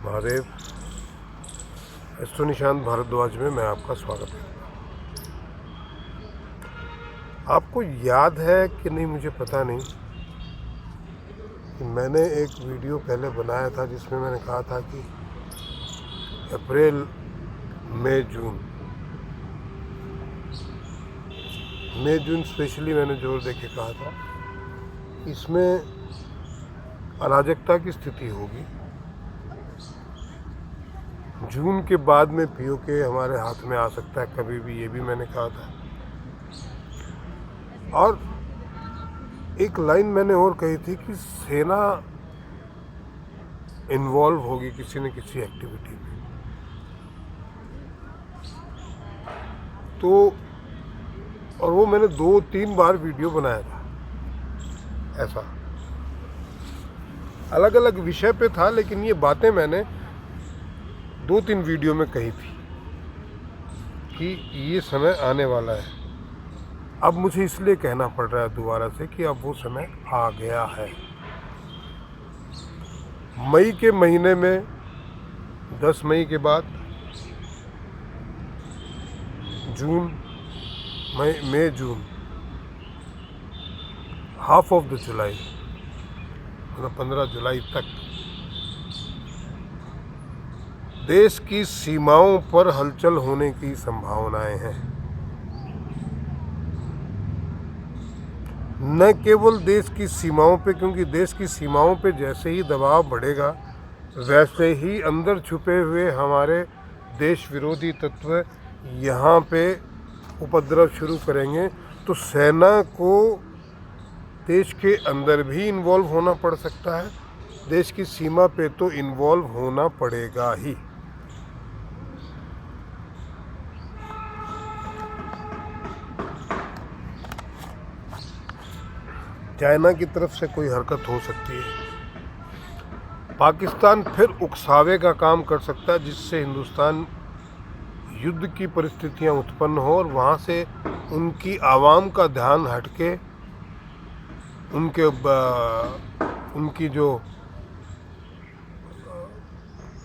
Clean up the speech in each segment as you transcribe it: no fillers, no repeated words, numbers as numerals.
Mahadev. Astro Nishant Bhardwaj में मैं आपका स्वागत है। आपको याद है कि नहीं मुझे पता नहीं कि मैंने एक वीडियो पहले बनाया था जिसमें मैंने कहा था कि अप्रैल मई जून स्पेशली मैंने जोर दे के कहा था इसमें अराजकता की स्थिति होगी। जून के बाद में पीओके हमारे हाथ में आ सकता है कभी भी, ये भी मैंने कहा था। और एक लाइन मैंने और कही थी कि सेना इन्वॉल्व होगी किसी न किसी एक्टिविटी में। तो और वो मैंने 2-3 बार वीडियो बनाया था, ऐसा अलग अलग विषय पे था, लेकिन ये बातें मैंने 2-3 वीडियो में कही थी कि ये समय आने वाला है। अब मुझे इसलिए कहना पड़ रहा है दोबारा से कि अब वो समय आ गया है। मई के महीने में 10 मई के बाद मई जून, हाफ ऑफ द जुलाई, मतलब 15 जुलाई तक देश की सीमाओं पर हलचल होने की संभावनाएं हैं। न केवल देश की सीमाओं पे, क्योंकि देश की सीमाओं पे जैसे ही दबाव बढ़ेगा वैसे ही अंदर छुपे हुए हमारे देश विरोधी तत्व यहाँ पे उपद्रव शुरू करेंगे। तो सेना को देश के अंदर भी इन्वॉल्व होना पड़ सकता है, देश की सीमा पे तो इन्वॉल्व होना पड़ेगा ही। चाइना की तरफ से कोई हरकत हो सकती है, पाकिस्तान फिर उकसावे का काम कर सकता है जिससे हिंदुस्तान युद्ध की परिस्थितियां उत्पन्न हो और वहाँ से उनकी आवाम का ध्यान हटके उनकी जो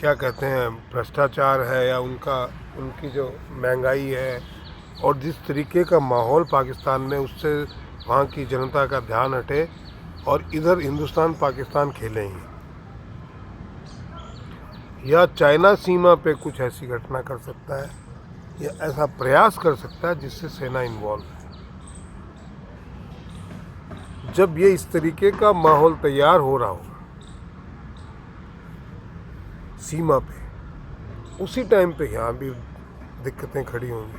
क्या कहते हैं भ्रष्टाचार है या उनकी जो महंगाई है और जिस तरीके का माहौल पाकिस्तान में, उससे वहाँ की जनता का ध्यान हटे और इधर हिंदुस्तान पाकिस्तान खेलें ही, या चाइना सीमा पे कुछ ऐसी घटना कर सकता है या ऐसा प्रयास कर सकता है जिससे सेना इन्वॉल्व है। जब ये इस तरीके का माहौल तैयार हो रहा होगा सीमा पे, उसी टाइम पे यहाँ भी दिक्कतें खड़ी होंगी।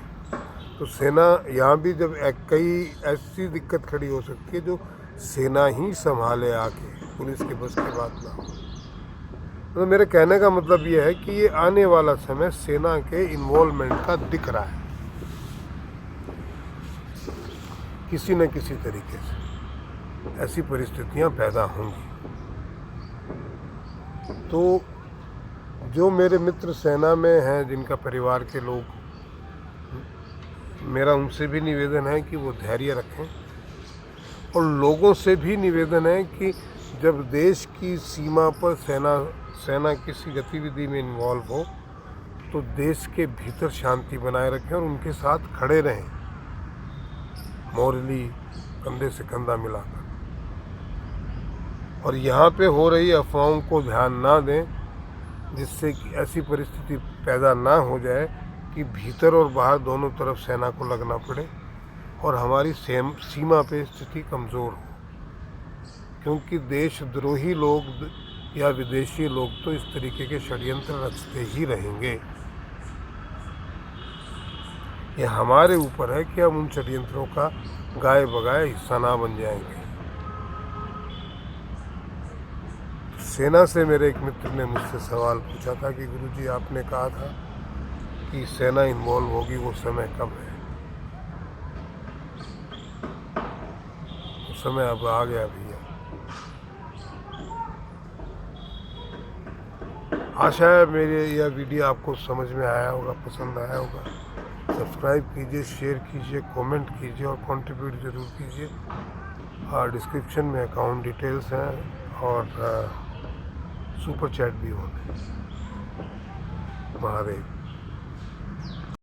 तो सेना यहाँ भी जब कई ऐसी दिक्कत खड़ी हो सकती है जो सेना ही संभाले आके, पुलिस के बस की बात ना हो। तो मेरे कहने का मतलब ये है कि ये आने वाला समय सेना के इन्वॉल्वमेंट का दिख रहा है किसी न किसी तरीके से। ऐसी परिस्थितियां पैदा होंगी। तो जो मेरे मित्र सेना में हैं, जिनका परिवार के लोग, मेरा उनसे भी निवेदन है कि वो धैर्य रखें और लोगों से भी निवेदन है कि जब देश की सीमा पर सेना किसी गतिविधि में इन्वॉल्व हो तो देश के भीतर शांति बनाए रखें और उनके साथ खड़े रहें, मॉरली कंधे से कंधा मिलाकर। और यहाँ पे हो रही अफवाहों को ध्यान ना दें जिससे कि ऐसी परिस्थिति पैदा ना हो जाए कि भीतर और बाहर दोनों तरफ सेना को लगना पड़े और हमारी सीमा पे स्थिति कमज़ोर हो। क्योंकि देशद्रोही लोग या विदेशी लोग तो इस तरीके के षड्यंत्र रचते ही रहेंगे। ये हमारे ऊपर है कि हम उन षड्यंत्रों का गाए बगाए हिस्सा ना बन जाएंगे। सेना से मेरे एक मित्र ने मुझसे सवाल पूछा था कि गुरुजी आपने कहा था कि सेना इन्वॉल्व होगी, वो समय कब है? उस समय अब आ गया भैया। आशा है मेरे यह वीडियो आपको समझ में आया होगा, पसंद आया होगा। सब्सक्राइब कीजिए, शेयर कीजिए, कमेंट कीजिए और कंट्रीब्यूट ज़रूर कीजिए। और डिस्क्रिप्शन में अकाउंट डिटेल्स हैं और सुपर चैट भी होंगे। महादेव।